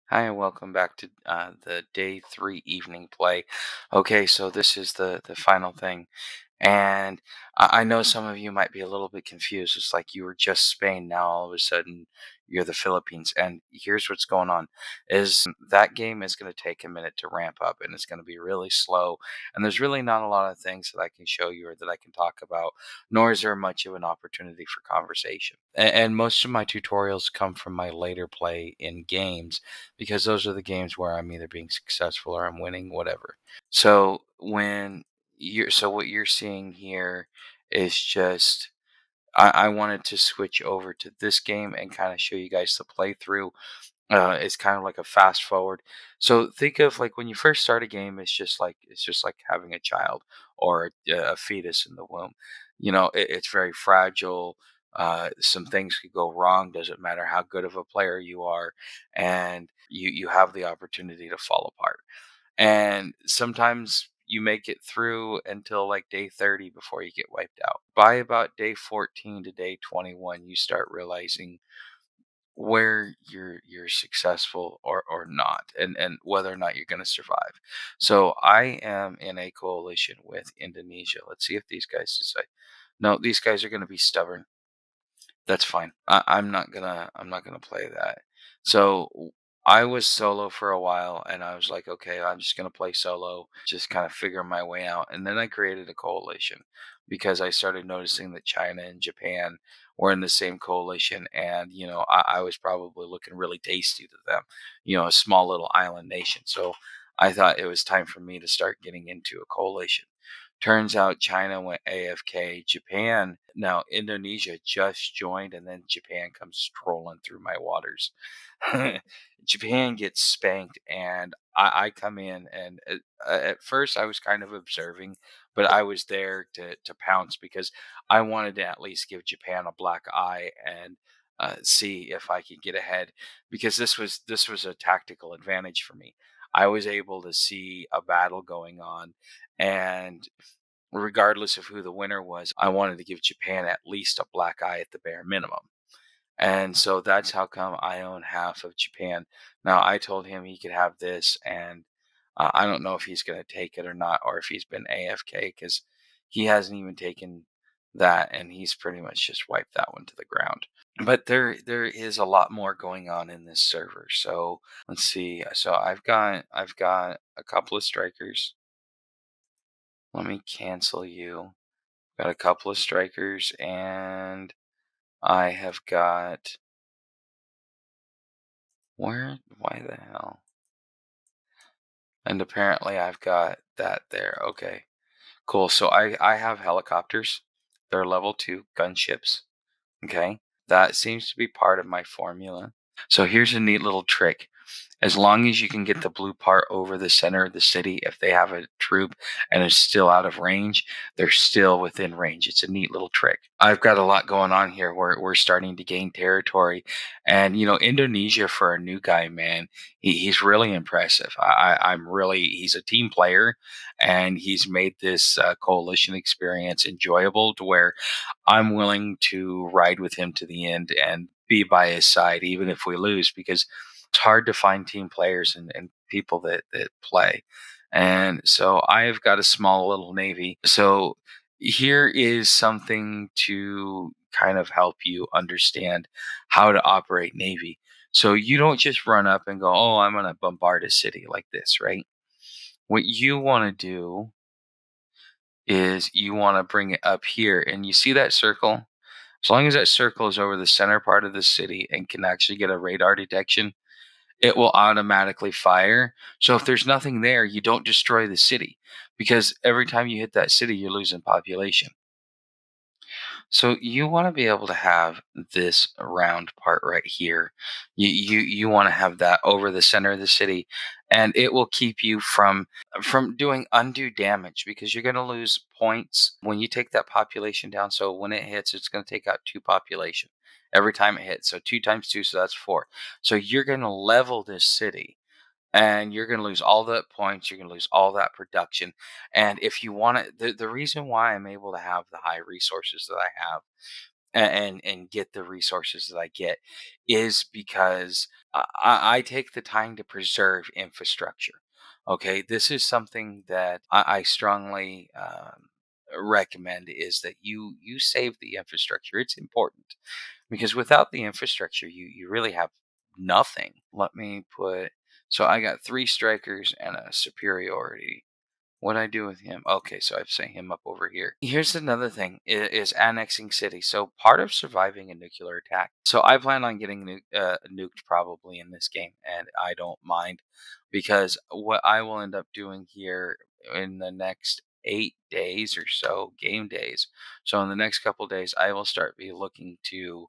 Hi, and welcome back to the day three evening play. Okay, so this is the final thing. And I know some of you might be a little bit confused. It's like you were just Spain, now all of a sudden you're the Philippines. And here's what's going on is that game is going to take a minute to ramp up and it's going to be really slow. And there's really not a lot of things that I can show you or that I can talk about, nor is there much of an opportunity for conversation. And most of my tutorials come from my later play in games because those are the games where I'm either being successful or I'm winning, whatever. So what you're seeing here is just I wanted to switch over to this game and kind of show you guys the playthrough. It's kind of like a fast forward. So think of like when you first start a game, it's just like having a child or a fetus in the womb. It's very fragile. Some things could go wrong. Doesn't matter how good of a player you are, and you have the opportunity to fall apart. And sometimes you make it through until like day 30 before you get wiped out. By about day 14 to day 21, you start realizing where you're successful or not, and whether or not you're going to survive. So I am in a coalition with Indonesia. Let's see if these guys decide. No, these guys are going to be stubborn. That's fine. I'm not gonna play that. So I was solo for a while, and I was like, okay, I'm just gonna play solo, just kind of figure my way out. And then I created a coalition because I started noticing that China and Japan were in the same coalition, and I was probably looking really tasty to them, a small little island nation. So I thought it was time for me to start getting into a coalition. Turns out China went AFK. Japan, now Indonesia just joined, and then Japan comes strolling through my waters. Japan gets spanked, and I come in, and at first I was kind of observing, but I was there to pounce because I wanted to at least give Japan a black eye and see if I could get ahead because this was a tactical advantage for me. I was able to see a battle going on, and regardless of who the winner was, I wanted to give Japan at least a black eye at the bare minimum. And so that's how come I own half of Japan. Now, I told him he could have this, and I don't know if he's going to take it or not, or if he's been AFK because he hasn't even taken that, and he's pretty much just wiped that one to the ground. But there is a lot more going on in this server. So let's see. So I've got a couple of strikers. Let me cancel you. Got a couple of strikers, and I have got where? Why the hell? And apparently, I've got that there. Okay, cool. So I have helicopters. They're level 2 gunships. Okay, that seems to be part of my formula. So here's a neat little trick. As long as you can get the blue part over the center of the city, if they have a troop and it's still out of range, they're still within range. It's a neat little trick. I've got a lot going on here. We're starting to gain territory. And, Indonesia for a new guy, man, he's really impressive. He's a team player and he's made this coalition experience enjoyable to where I'm willing to ride with him to the end and be by his side, even if we lose, because it's hard to find team players and people that play. And so I've got a small little navy. So here is something to kind of help you understand how to operate navy. So you don't just run up and go, "Oh, I'm going to bombard a city like this," right? What you want to do is you want to bring it up here, and you see that circle? As long as that circle is over the center part of the city and can actually get a radar detection, it will automatically fire. So if there's nothing there, you don't destroy the city because every time you hit that city, you're losing population. So you want to be able to have this round part right here. You want to have that over the center of the city, and it will keep you from doing undue damage because you're going to lose points when you take that population down. So when it hits, it's going to take out 2 population every time it hits. So 2 times 2, so that's 4. So you're going to level this city and you're going to lose all that points. You're going to lose all that production. And if you want to, the reason why I'm able to have the high resources that I have and get the resources that I get is because I take the time to preserve infrastructure. Okay, this is something that I strongly recommend is that you save the infrastructure. It's important because without the infrastructure, you really have nothing. Let me put so I got three strikers and a superiority. What I do with him? Okay, so I've sent him up over here. Here's another thing: is annexing cities. So part of surviving a nuclear attack. So I plan on getting nuked probably in this game, and I don't mind because what I will end up doing here in the next 8 days or so, game days. So in the next couple days, I will start be looking to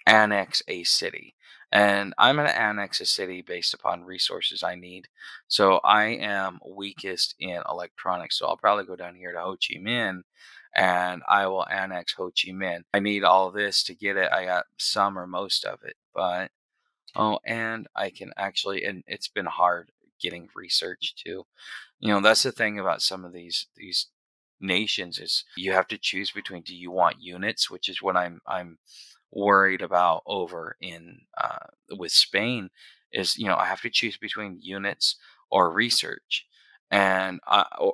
annex a city. And I'm going to annex a city based upon resources I need. So I am weakest in electronics. So I'll probably go down here to Ho Chi Minh and I will annex Ho Chi Minh. I need all this to get it. I got some or most of it. But, oh, and I can actually, and it's been hard getting research too. That's the thing about some of these nations is you have to choose between do you want units, which is what I'm worried about over in with Spain is I have to choose between units or research and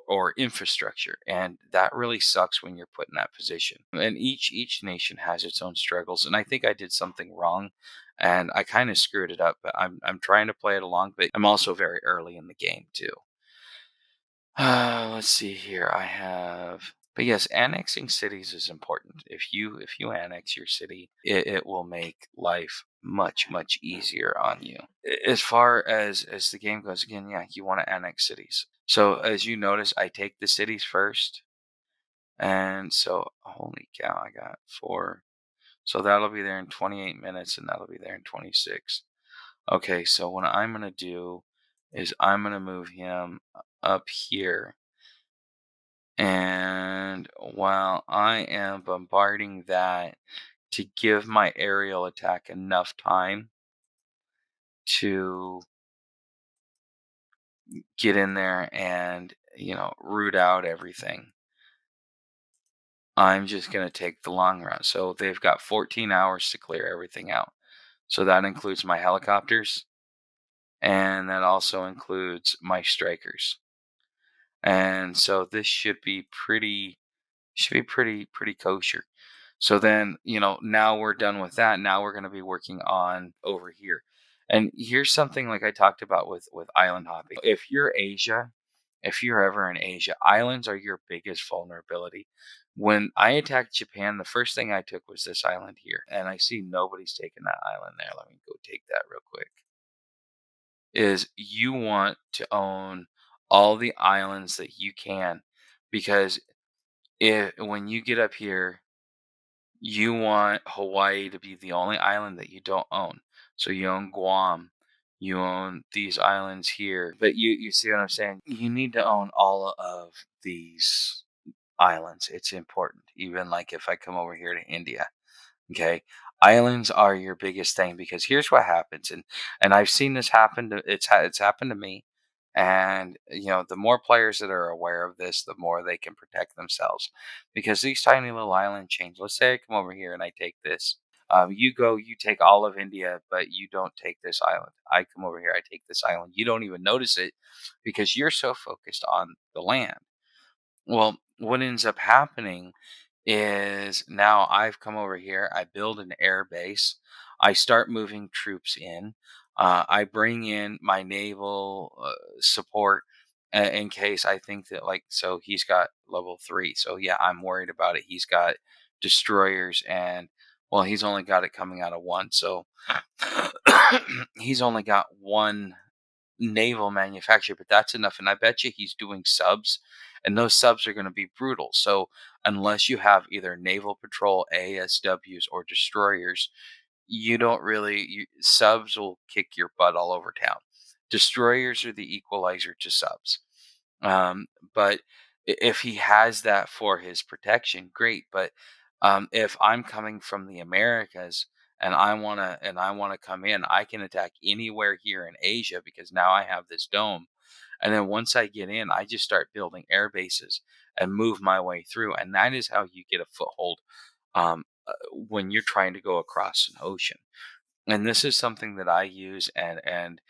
or infrastructure, and that really sucks when you're put in that position. And each nation has its own struggles, and I think I did something wrong, and I kind of screwed it up. But I'm trying to play it along, but I'm also very early in the game too. Let's see here. But yes, annexing cities is important. If you annex your city, it will make life much easier on you. As far as the game goes, again, yeah, you want to annex cities. So as you notice, I take the cities first, and so holy cow, I got four. So that'll be there in 28 minutes, and that'll be there in 26. Okay, so what I'm gonna do is I'm gonna move him up here. And while I am bombarding that to give my aerial attack enough time to get in there and, root out everything, I'm just going to take the long route. So they've got 14 hours to clear everything out. So that includes my helicopters and that also includes my strikers. And so this should be pretty kosher. So then, now we're done with that. Now we're going to be working on over here. And here's something like I talked about with island hopping. If you're ever in Asia, islands are your biggest vulnerability. When I attacked Japan, the first thing I took was this island here, and I see nobody's taken that island there. Let me go take that real quick. Is you want to own all the islands that you can because when you get up here you want Hawaii to be the only island that you don't own. So you own Guam, you own these islands here. But you see what I'm saying? You need to own all of these islands. It's important. Even like if I come over here to India. Okay. Islands are your biggest thing because here's what happens, and I've seen this happen to it's happened to me, and the more players that are aware of this, the more they can protect themselves, because these tiny little island chains. Let's say I come over here and I take this. You take all of India, but you don't take this island. I come over here, I take this island. You don't even notice it because you're so focused on the land. Well, what ends up happening is now I've come over here, I build an air base, I start moving troops in, I bring in my naval support in case I think that, like, so he's got level three. So, yeah, I'm worried about it. He's got destroyers, and, well, he's only got it coming out of one. So, he's only got one naval manufacturer, but that's enough. And I bet you he's doing subs, and those subs are going to be brutal. So unless you have either naval patrol, ASWs, or destroyers, you don't really subs will kick your butt all over town. Destroyers are the equalizer to subs. But if he has that for his protection, great. But if I'm coming from the Americas and I wanna come in, I can attack anywhere here in Asia because now I have this dome. And then once I get in, I just start building air bases and move my way through, and that is how you get a foothold when you're trying to go across an ocean. And this is something that I use, and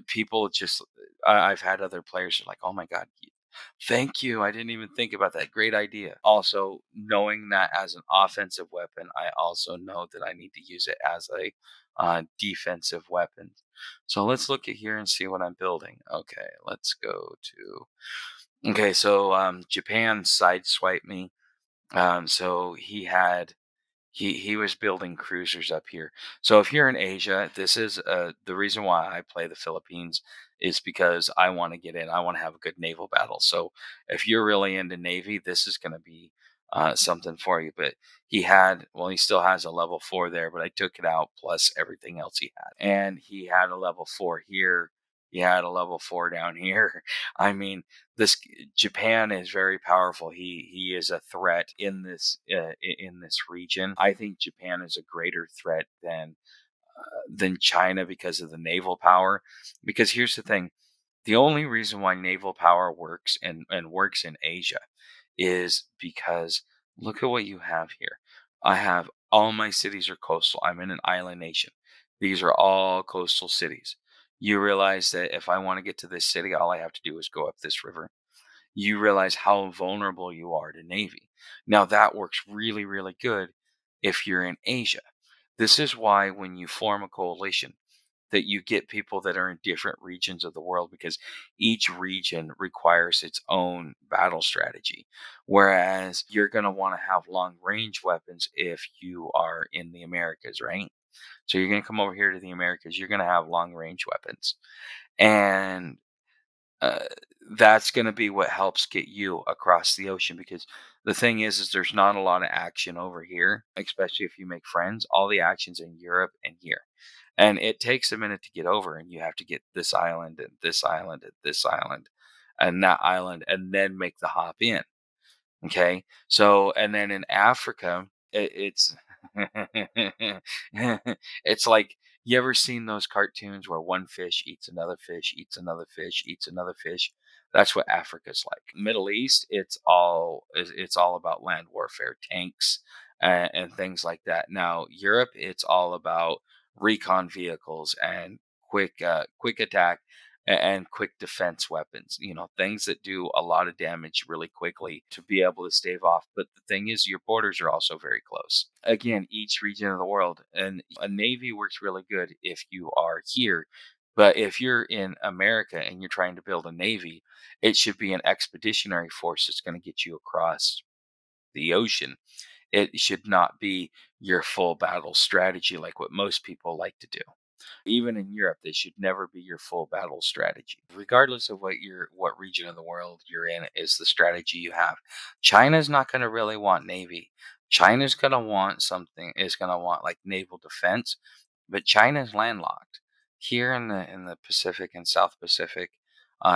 people just I've had other players are like, "Oh my god, thank you! I didn't even think about that. Great idea." Also, knowing that as an offensive weapon, I also know that I need to use it as a defensive weapon. So let's look at here and see what I'm building. Okay, let's go to. Okay, so Japan sideswiped me. So he was building cruisers up here. So if you're in Asia, this is the reason why I play the Philippines is because I want to get in. I want to have a good naval battle. So if you're really into Navy, this is going to be something for you. But he still has a level 4 there, but I took it out plus everything else he had. And he had a level 4 here. He had a level 4 down here. I mean, this Japan is very powerful. He is a threat in this region. I think Japan is a greater threat than China because of the naval power. Because here's the thing: the only reason why naval power works and works in Asia is because look at what you have here. I have all my cities are coastal. I'm in an island nation. These are all coastal cities. You realize that if I want to get to this city, all I have to do is go up this river. You realize how vulnerable you are to Navy. Now, that works really, really good if you're in Asia. This is why when you form a coalition, that you get people that are in different regions of the world because each region requires its own battle strategy. Whereas you're going to want to have long range weapons if you are in the Americas, right? So you're going to come over here to the Americas, you're going to have long range weapons. And uh, that's going to be what helps get you across the ocean because the thing is there's not a lot of action over here, especially if you make friends. All the action's in Europe and here, and it takes a minute to get over, and you have to get this island and this island and this island and that island and then make the hop in. Okay. So, and then in Africa, it's it's like you ever seen those cartoons where one fish eats another fish, eats another fish, eats another fish? That's what Africa's like. Middle East, it's all about land warfare, tanks, and things like that. Now, Europe, it's all about recon vehicles and quick attack and quick defense weapons, things that do a lot of damage really quickly to be able to stave off. But the thing is, your borders are also very close. Again, each region of the world, and a navy works really good if you are here. But if you're in America and you're trying to build a navy, it should be an expeditionary force that's going to get you across the ocean. It should not be your full battle strategy like what most people like to do. Even in Europe, they should never be your full battle strategy. Regardless of what region of the world you're in is the strategy you have. China's not going to really want navy. China's going to want something is going to want like naval defense, but China's landlocked. Here in the Pacific and South Pacific,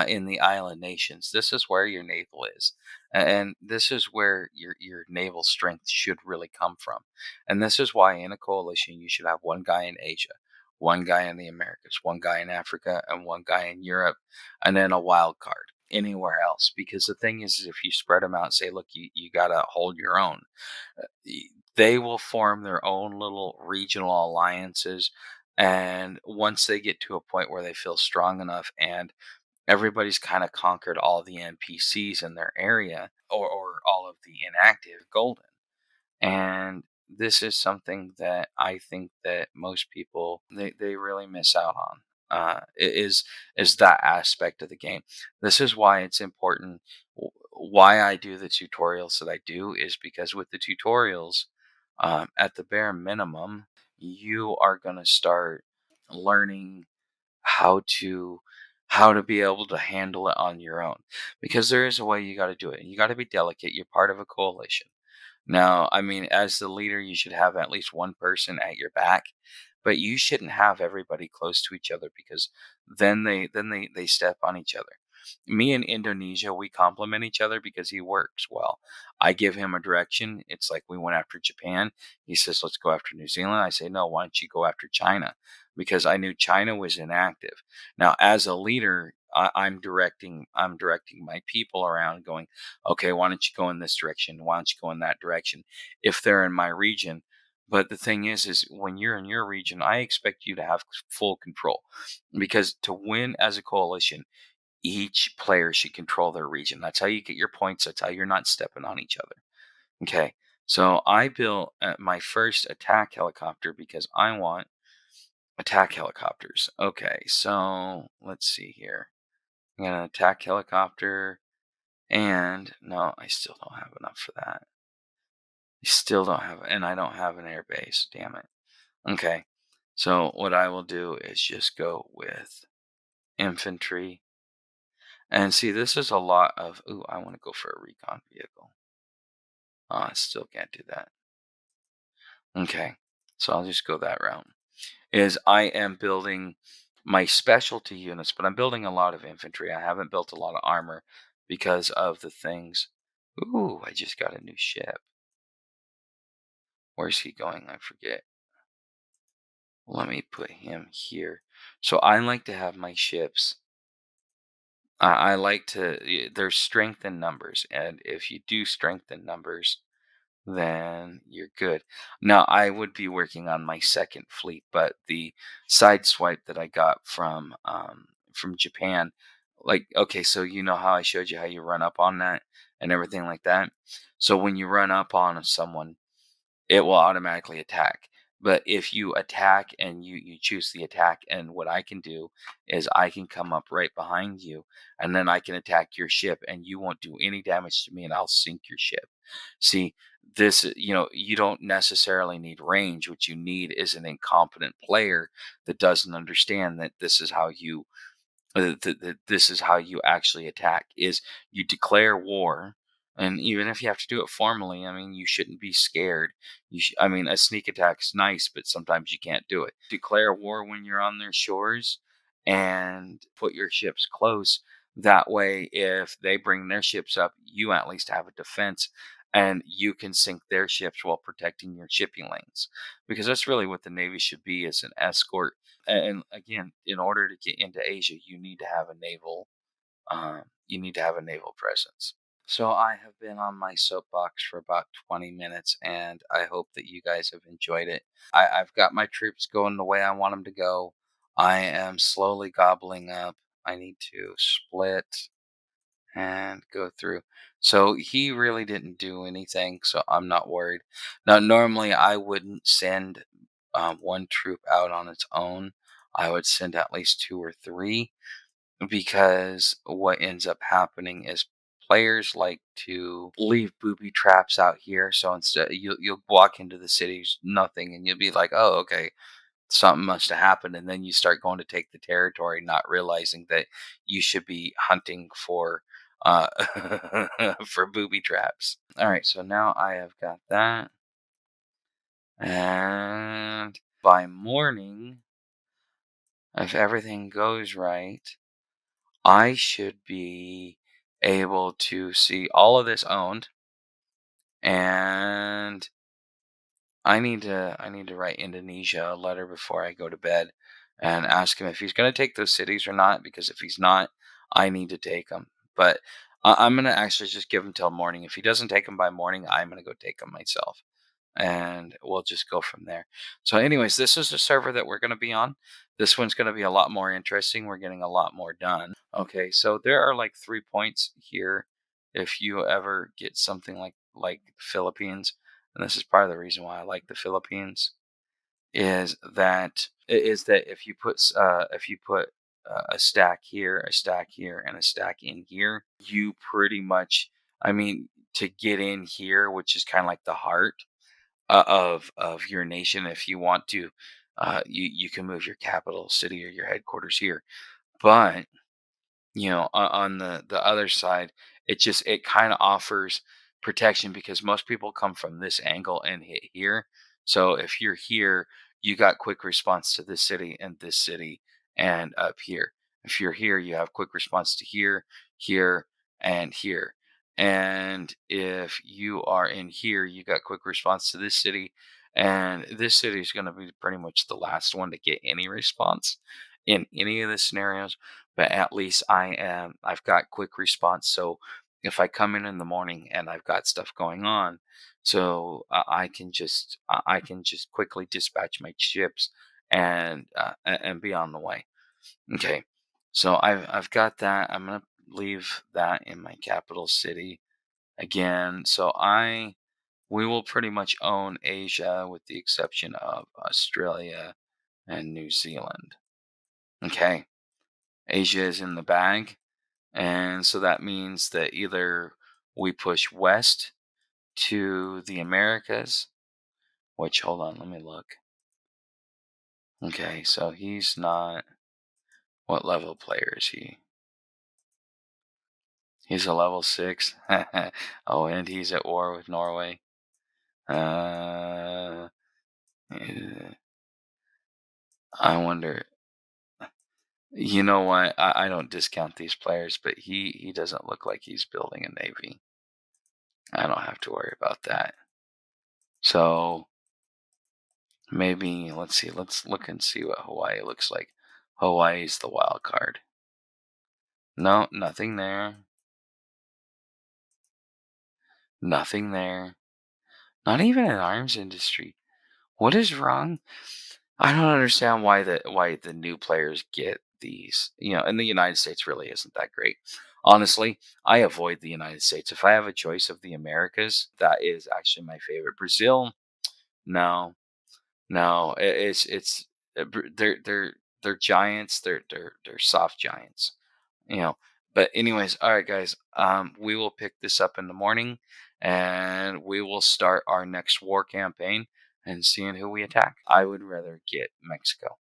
in the island nations, this is where your naval is. And this is where your naval strength should really come from. And this is why in a coalition you should have one guy in Asia, one guy in the Americas, one guy in Africa, and one guy in Europe, and then a wild card anywhere else. Because the thing is if you spread them out and say, look, you got to hold your own, they will form their own little regional alliances. And once they get to a point where they feel strong enough and everybody's kind of conquered all the NPCs in their area or all of the inactive golden. And this is something that I think that most people they really miss out on. Is that aspect of the game. This is why it's important. Why I do the tutorials that I do is because with the tutorials, at the bare minimum, you are going to start learning how to how to be able to handle it on your own because there is a way you got to do it and you got to be delicate. You're part of a coalition. Now, I mean, as the leader, you should have at least one person at your back, but you shouldn't have everybody close to each other because then they step on each other. Me and Indonesia, we complement each other because he works well. I give him a direction. It's like we went after Japan. He says, let's go after New Zealand. I say, no, why don't you go after China? Because I knew China was inactive. Now, as a leader, I'm directing my people around going, okay, why don't you go in this direction? Why don't you go in that direction? If they're in my region, But the thing is when you're in your region, I expect you to have full control, because to win as a coalition, each player should control their region. That's how you get your points. That's how you're not stepping on each other. Okay. So I built my first attack helicopter because I want attack helicopters. Okay. So let's see here. I'm going to attack helicopter. And no, I still don't have enough for that. I still don't have, and I don't have an air base. Damn it. Okay. So what I will do is just go with infantry. And see, this is a lot of, ooh, I want to go for a recon vehicle. I still can't do that. Okay. So I'll just go that route. Is I am building my specialty units, but I'm building a lot of infantry. I haven't built a lot of armor because of the things. Ooh, I just got a new ship. Where's he going? I forget. Let me put him here. So I like to have my ships. I like to. There's strength in numbers, and if you do strength in numbers, then you're good. Now I would be working on my second fleet, but the side swipe that I got from Japan, like, okay, so you know how I showed you how you run up on that and everything like that. So when you run up on someone, it will automatically attack. But if you attack and you choose the attack, and what I can do is I can come up right behind you, and then I can attack your ship, and you won't do any damage to me, and I'll sink your ship. See, this, you don't necessarily need range. What you need is an incompetent player that doesn't understand that this is how you this is how you actually attack. Is you declare war, and even if you have to do it formally, I mean, you shouldn't be scared. I mean, a sneak attack's nice, but sometimes you can't do it. Declare war when you're on their shores, and put your ships close. That way, if they bring their ships up, you at least have a defense, and you can sink their ships while protecting your shipping lanes, because that's really what the navy should be, as an escort. And again, in order to get into Asia, you need to have a naval presence. So I have been on my soapbox for about 20 minutes, and I hope that you guys have enjoyed it. I've got my troops going the way I want them to go. I am slowly gobbling up. I need to split and go through. So he really didn't do anything, so I'm not worried. Now, normally I wouldn't send one troop out on its own. I would send at least two or three, because what ends up happening is players like to leave booby traps out here. So instead, you'll walk into the cities, nothing, and you'll be like, "Oh, okay, something must have happened," and then you start going to take the territory, not realizing that you should be hunting for uh for booby traps. All right, so now I have got that, and by morning, if everything goes right, I should be able to see all of this owned. And I need to write Indonesia a letter before I go to bed, and ask him if he's going to take those cities or not. Because if he's not, I need to take them. But I'm going to actually just give him till morning. If he doesn't take them by morning, I'm going to go take them myself, and we'll just go from there. So, anyways, this is the server that we're going to be on. This one's going to be a lot more interesting. We're getting a lot more done. Okay, so there are like 3 points here. If you ever get something like the Philippines, and this is part of the reason why I like the Philippines, is that if you put a stack here, a stack here, and a stack in here, you pretty much, I mean, to get in here, which is kind of like the heart of your nation. If you want to, you can move your capital city or your headquarters here. But on the other side, it kind of offers protection, because most people come from this angle and hit here. So if you're here, you got quick response to this city and up here. If you're here, you have quick response to here, here, and here. And if you are in here, you got quick response to this city, and this city is going to be pretty much the last one to get any response in any of the scenarios. But at least I've got quick response. So if I come in the morning and I've got stuff going on, so I can just quickly dispatch my ships and be on the way. Okay, so I've got that. I'm gonna leave that in my capital city again. So I we will pretty much own Asia with the exception of Australia and New Zealand. Okay, Asia is in the bag, and so that means that either we push west to the Americas, which hold on, let me look. Okay, so he's not. What level player is he? He's a level 6. Oh, and he's at war with Norway. Uh, eh, I wonder. You know what? I don't discount these players, but he doesn't look like he's building a navy. I don't have to worry about that. So maybe let's see. Let's look and see what Hawaii looks like. Hawaii's the wild card. No, nothing there. Nothing there. Not even an arms industry. What is wrong? I don't understand why the new players get these. And the United States really isn't that great. Honestly, I avoid the United States. If I have a choice of the Americas, that is actually my favorite. Brazil, no, no, they're giants. They're soft giants. you know but anyways, all right guys, we will pick this up in the morning, and we will start our next war campaign and seeing who we attack. I would rather get Mexico.